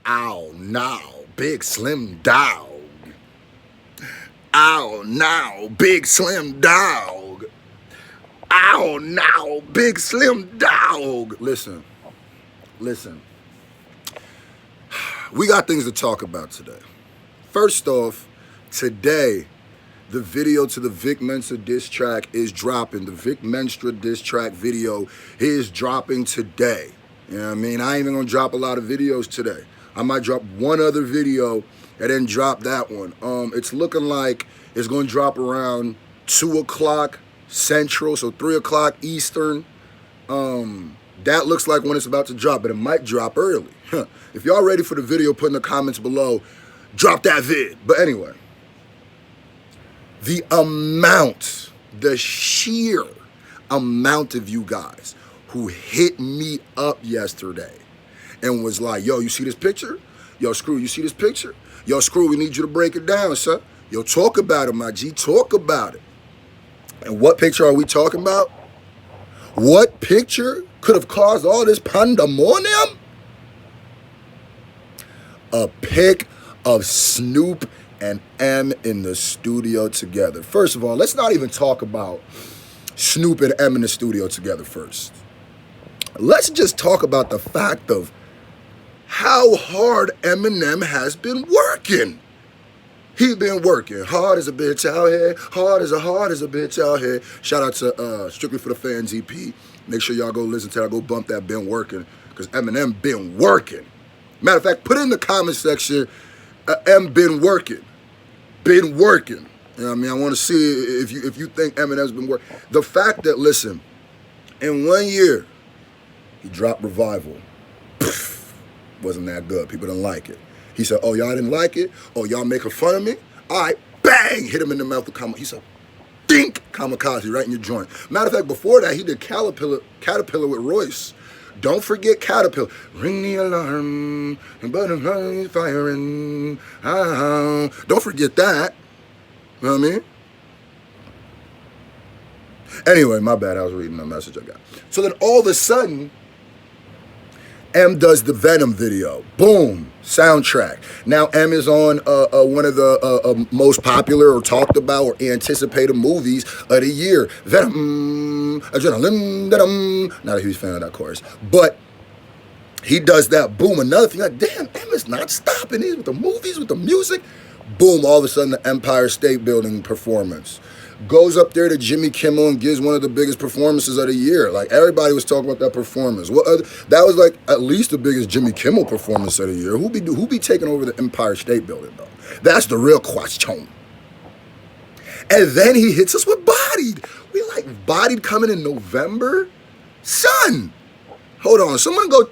Ow, now, Big Slim Dog. Ow, now, Big Slim Dog. Ow, now, Big Slim Dog. Listen. We got things to talk about today. First off, today, the video to the Vic Mensa diss track is dropping. The Vic Mensa diss track video is dropping today. You know what I mean? I ain't even gonna drop a lot of videos today. I might drop one other video and then drop that one. It's looking like it's gonna drop around 2 o'clock Central, so 3 o'clock Eastern. That looks like when it's about to drop, but it might drop early. If y'all ready for the video, put in the comments below, drop that vid. But anyway, the sheer amount of you guys who hit me up yesterday and was like, yo, you see this picture? Yo, Scru, you see this picture? Yo, Scru, we need you to break it down, sir. Yo, talk about it, my G, talk about it. And what picture are we talking about? What picture could have caused all this pandemonium? A pic of Snoop and M in the studio together. First of all, let's not even talk about Snoop and M in the studio together first. Let's just talk about the fact of how hard Eminem has been working. He's been working hard as a bitch out here, hard as a bitch out here. Shout out to Strictly for the Fans EP. Make sure y'all go listen to that, go bump that Been Working, because Eminem been working. Matter of fact, put it in the comment section, M been working. Been working. You know what I mean? I want to see if you think Eminem's been working. The fact that, listen, in 1 year, he dropped Revival. Wasn't that good. People didn't like it. He said, oh, y'all didn't like it? Oh, y'all making fun of me? All right, bang, hit him in the mouth with kamikaze. He said, dink, kamikaze, right in your joint. Matter of fact, before that, he did Caterpillar with Royce. Don't forget Caterpillar. Ring the alarm, butterflies firing. Don't forget that. You know what I mean? Anyway, my bad, I was reading the message I got. So then all of a sudden, M does the Venom video. Boom, soundtrack. Now M is on one of the most popular or talked about or anticipated movies of the year. Venom, adrenaline, not a huge fan of that chorus. But he does that, boom, another thing, like, damn, M is not stopping these with the movies, with the music. Boom, all of a sudden the Empire State Building performance. Goes up there to Jimmy Kimmel and gives one of the biggest performances of the year. Like, everybody was talking about that performance. That was like at least the biggest Jimmy Kimmel performance of the year. Who be taking over the Empire State Building, though? That's the real question. And then he hits us with Bodied. We like Bodied coming in November? Son! Hold on, someone go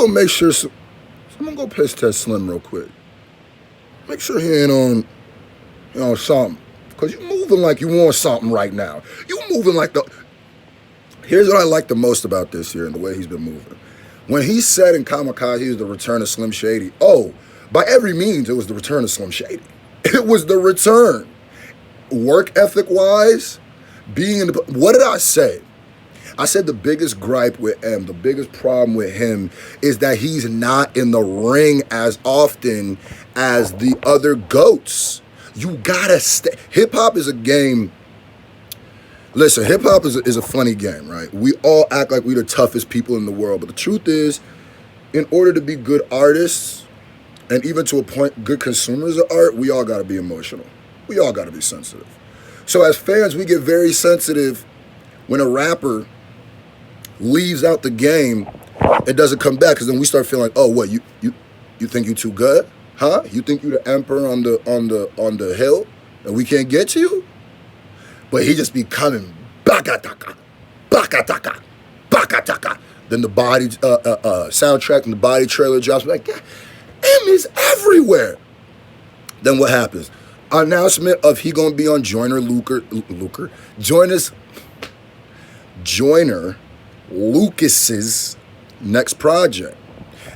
make sure, someone go piss test Slim real quick. Make sure he ain't on something. Because you moving like you want something right now. You moving like Here's what I like the most about this here and the way he's been moving. When he said in Kamikaze he was the return of Slim Shady, oh, by every means, it was the return of Slim Shady. It was the return. Work ethic-wise, being in the... What did I say? I said the biggest gripe with M, the biggest problem with him is that he's not in the ring as often as the other GOATs. You gotta stay. Hip-hop is a game. Listen, hip-hop is a funny game, right? We all act like we're the toughest people in the world. But the truth is, in order to be good artists, and even to a point, good consumers of art, we all gotta be emotional. We all gotta be sensitive. So as fans, we get very sensitive when a rapper leaves out the game and doesn't come back, because then we start feeling like, oh, what, you think you too good? Huh? You think you the emperor on the hill and we can't get to you? But he just be coming, bakataka, bakataka, bakataka. Then the Body soundtrack and the Body trailer drops. Like, God, M is everywhere. Then what happens? Announcement of he gonna be on Joyner Lucas's next project.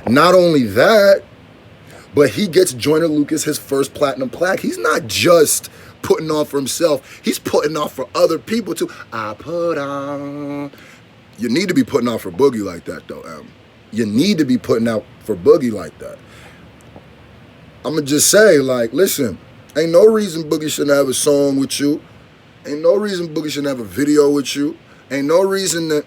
Not only that, but he gets Joyner Lucas his first platinum plaque. He's not just putting on for himself. He's putting on for other people too. I put on. You need to be putting on for Boogie like that though, Em. you need to be putting out for Boogie like that. I'm going to just say, like, listen, ain't no reason Boogie shouldn't have a song with you. Ain't no reason Boogie shouldn't have a video with you. Ain't no reason that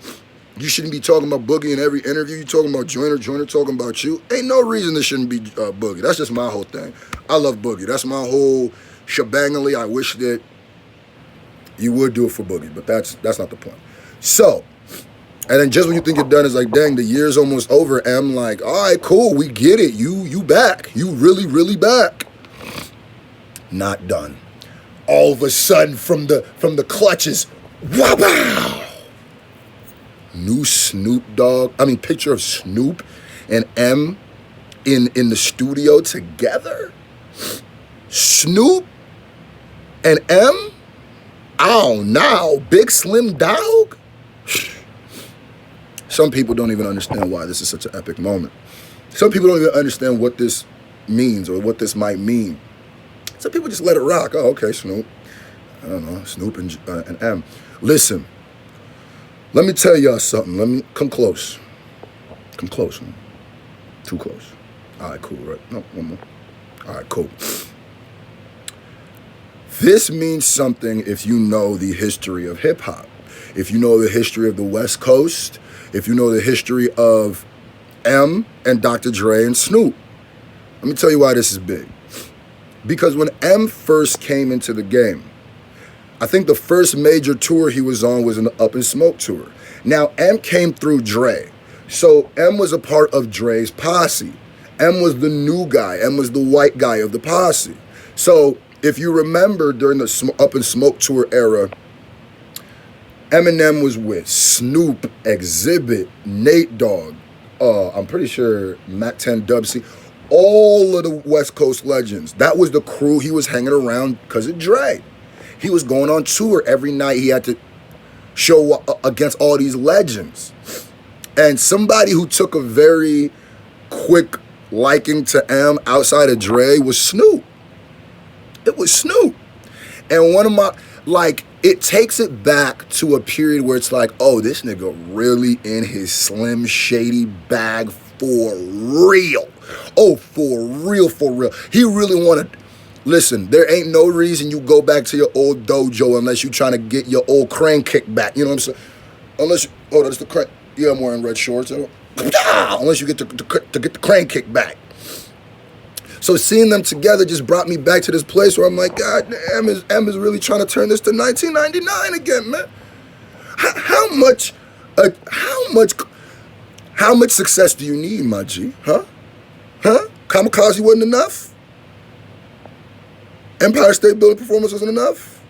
you shouldn't be talking about Boogie in every interview. You talking about Joyner talking about you. Ain't no reason there shouldn't be Boogie. That's just my whole thing. I love Boogie. That's my whole shebangly. I wish that you would do it for Boogie, but that's not the point. So, and then just when you think you're done, it's like, dang, the year's almost over. And I'm like, all right, cool, we get it. You back. You really, really back. Not done. All of a sudden, from the clutches, wow! New Snoop Dogg. Picture of Snoop and M in the studio together. Snoop and M. Oh, now Big Slim Dog. Some people don't even understand why this is such an epic moment. Some people don't even understand what this means or what this might mean. Some people just let it rock. Oh, okay, Snoop. I don't know, Snoop and M. Listen, let me tell y'all something. Let me come close. Come close. Man. Too close. All right, cool, right? No, one more. All right, cool. This means something if you know the history of hip-hop. If you know the history of the West Coast, if you know the history of M and Dr. Dre and Snoop. Let me tell you why this is big. Because when M first came into the game, I think the first major tour he was on was an Up in Smoke tour. Now, M came through Dre. So M was a part of Dre's posse. M was the new guy. M was the white guy of the posse. So if you remember during the Up in Smoke tour era, Eminem was with Snoop, Exhibit, Nate Dogg, I'm pretty sure Mac 10 Dub C, all of the West Coast legends. That was the crew he was hanging around because of Dre. He was going on tour every night. He had to show against all these legends. And somebody who took a very quick liking to M outside of Dre was Snoop. It was Snoop. And one of my, it takes it back to a period where it's like, oh, this nigga really in his Slim Shady bag for real. Oh, for real, for real. He really wanted, listen, there ain't no reason you go back to your old dojo unless you trying to get your old crane kick back. You know what I'm saying? Unless you, oh, that's the crane. Yeah, I'm wearing red shorts. Unless you get to get the crane kick back. So seeing them together just brought me back to this place where I'm like, God, M is really trying to turn this to 1999 again, man. How much success do you need, my G? Huh? Kamikaze wasn't enough? Empire State Building performance wasn't enough?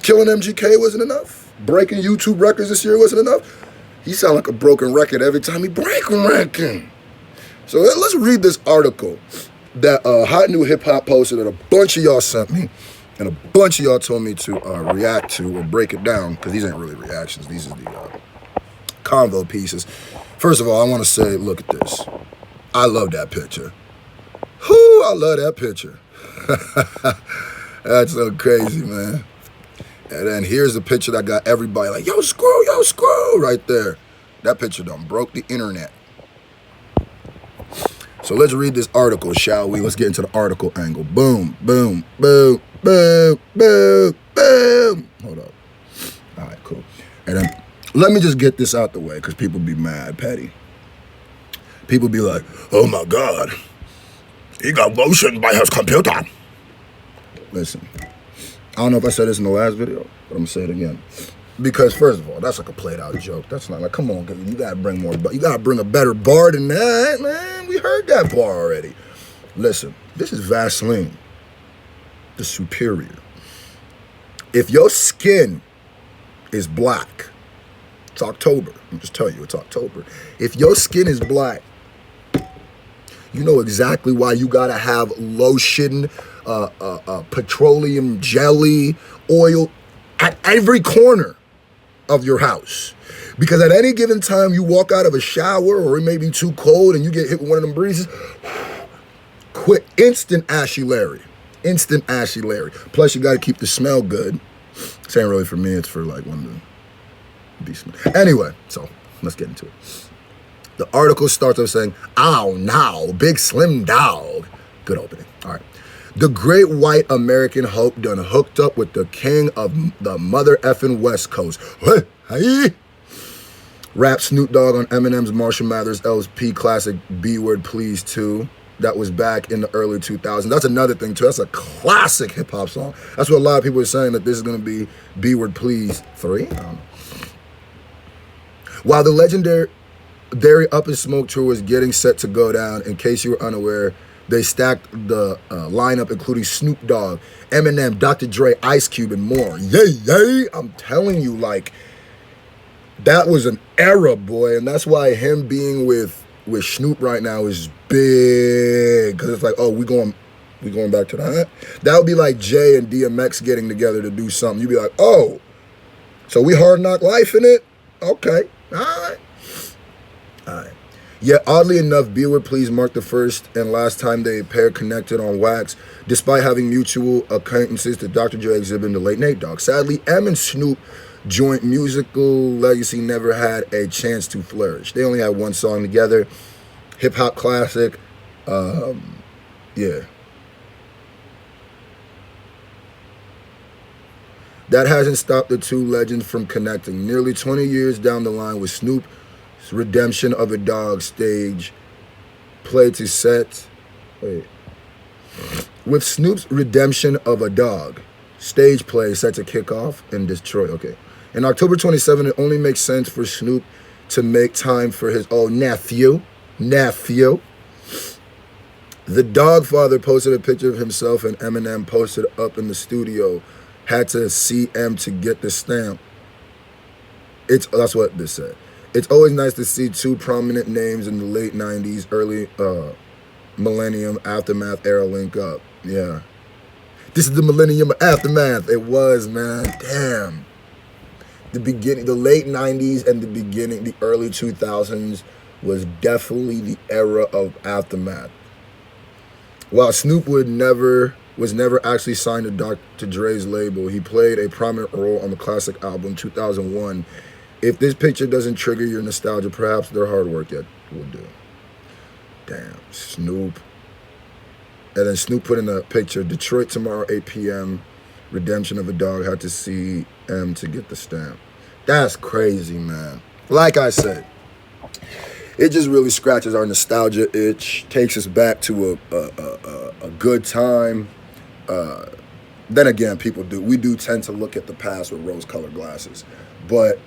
Killing MGK wasn't enough? Breaking YouTube records this year wasn't enough? He sound like a broken record every time he break a record. So let's read this article that Hot New Hip Hop posted that a bunch of y'all sent me, and a bunch of y'all told me to react to or break it down, because these ain't really reactions. These are the convo pieces. First of all, I want to say, look at this. I love that picture. Whoo, I love that picture. That's so crazy, man. And then here's the picture that got everybody like, yo, Scru, right there. That picture done broke the internet. So let's read this article, shall we? Let's get into the article angle. Boom, boom, boom, boom, boom, boom. Hold up. All right, cool. And then let me just get this out the way, because people be mad, petty. People be like, oh my God, he got motion by his computer. Listen, I don't know if I said this in the last video, but I'm gonna say it again. Because first of all, that's like a played out joke. That's not like, come on, you gotta bring more, you gotta bring a better bar than that, man. We heard that bar already. Listen, this is Vaseline, the superior. If your skin is black, it's October. I'm just telling you, it's October. If your skin is black, you know exactly why you gotta have lotion, petroleum jelly, oil at every corner of your house. Because at any given time you walk out of a shower, or it may be too cold and you get hit with one of them breezes, quick, instant ashy Larry. Instant ashy Larry. Plus you gotta keep the smell good. This ain't really for me, it's for like one of the decent. Anyway, so let's get into it. The article starts off saying, "Ow, now, Big Slim Dog." Good opening. All right. The great white American hope done hooked up with the king of the mother effing West Coast. Hey. Rap Snoop Dogg on Eminem's Marshall Mathers LP classic B-Word Please 2. That was back in the early 2000s. That's another thing too. That's a classic hip hop song. That's what a lot of people are saying, that this is going to be B-Word Please 3. While the legendary Up in Smoke tour was getting set to go down, in case you were unaware, they stacked the lineup, including Snoop Dogg, Eminem, Dr. Dre, Ice Cube, and more. Yay! I'm telling you, like, that was an era, boy, and that's why him being with Snoop right now is big, because it's like, oh, we going back to that. That would be like Jay and DMX getting together to do something. You'd be like, oh, so we hard knock life in it? Okay, all right. Yet, oddly enough, B-Word Please marked the first and last time they pair connected on wax, despite having mutual acquaintances that Dr. Dre exhibited the late Nate Dogg. Sadly, M and Snoop joint musical legacy never had a chance to flourish. They only had one song together, hip-hop classic, yeah. That hasn't stopped the two legends from connecting. Nearly 20 years down the line, with Snoop's Redemption of a Dog stage play to set. With Snoop's Redemption of a Dog stage play set to kick off in Detroit. Okay. In October 27, it only makes sense for Snoop to make time for his old nephew. The Dog father posted a picture of himself and Eminem posted up in the studio. Had to see M to get the stamp. That's what this said. It's always nice to see two prominent names in the late 90s, early millennium aftermath era link up. Yeah. This is the millennium aftermath. It was, man. Damn. The beginning, the late 90s and the early 2000s was definitely the era of aftermath. While Snoop was never actually signed to Dr. Dre's label, he played a prominent role on the classic album 2001. If this picture doesn't trigger your nostalgia, perhaps their hard work yet will do. Damn, Snoop. And then Snoop put in a picture, Detroit tomorrow, 8 p.m., Redemption of a Dog, had to see M to get the stamp. That's crazy, man. Like I said, it just really scratches our nostalgia itch, takes us back to a good time. Then again, we do tend to look at the past with rose-colored glasses. But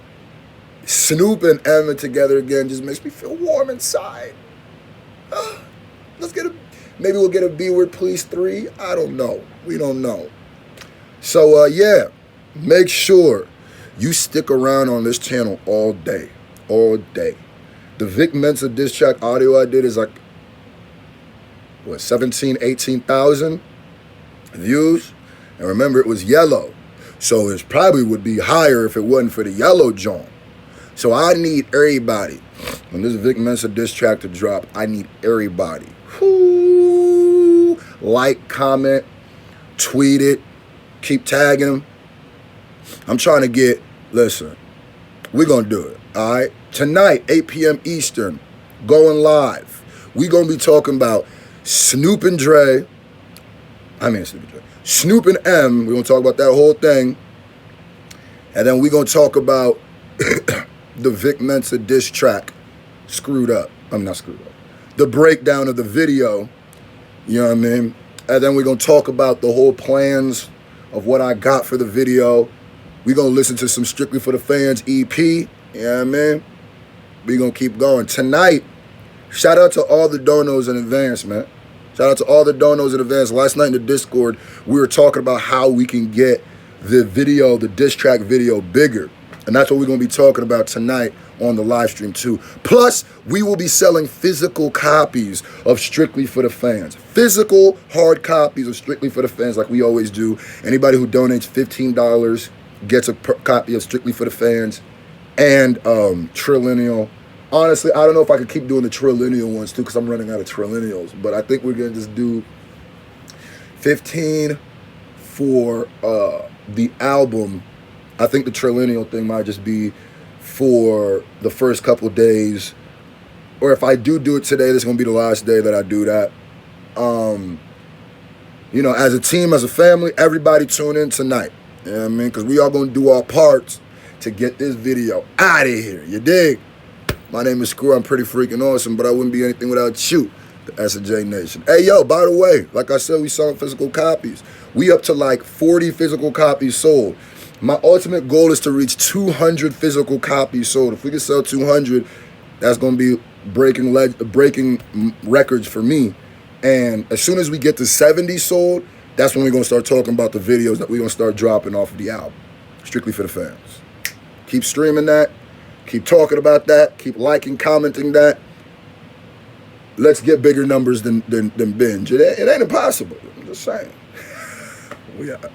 Snoop and Emma together again just makes me feel warm inside. Maybe we'll get a B-Word Please 3. I don't know. We don't know. So, yeah, make sure you stick around on this channel all day. All day. The Vic Mensa diss track audio I did is like, 17, 18,000 views? And remember, it was yellow. So it probably would be higher if it wasn't for the yellow joint. So I need everybody. When this Vic Mensa diss track to drop, I need everybody. Whoo! Like, comment, tweet it, keep tagging them. I'm trying to get, listen, we're going to do it, all right? Tonight, 8 p.m. Eastern, going live. We're going to be talking about Snoop and M. We're going to talk about that whole thing. And then we're going to talk about the Vic Mensa diss track, Screwed Up. Not Screwed Up. The breakdown of the video, you know what I mean? And then we're going to talk about the whole plans of what I got for the video. We're going to listen to some Strictly for the Fans EP, you know what I mean? We're going to keep going. Tonight, shout out to all the donos in advance, man. Shout out to all the donos in advance. Last night in the Discord, we were talking about how we can get the video, the diss track video, bigger. And that's what we're going to be talking about tonight on the live stream too. Plus, we will be selling physical copies of Strictly for the Fans. Physical, hard copies of Strictly for the Fans like we always do. Anybody who donates $15 gets a copy of Strictly for the Fans and Trillennial. Honestly, I don't know if I could keep doing the Trillennial ones too because I'm running out of Trillennials. But I think we're going to just do 15 for the album. I think the Trillennial thing might just be for the first couple days or if I do it today, this is going to be the last day that I do that. You know, as a team, as a family, everybody tune in tonight. You know what I mean? Because we are going to do our parts to get this video out of here. You dig? My name is Scru. I'm pretty freaking awesome, but I wouldn't be anything without you, the S&J Nation. Hey, yo, by the way, like I said, we selling physical copies. We up to like 40 physical copies sold. My ultimate goal is to reach 200 physical copies sold. If we can sell 200, that's going to be breaking records for me. And as soon as we get to 70 sold, that's when we're going to start talking about the videos that we're going to start dropping off of the album. Strictly for the fans. Keep streaming that. Keep talking about that. Keep liking, commenting that. Let's get bigger numbers than Binge. It ain't impossible. I'm just saying. We out.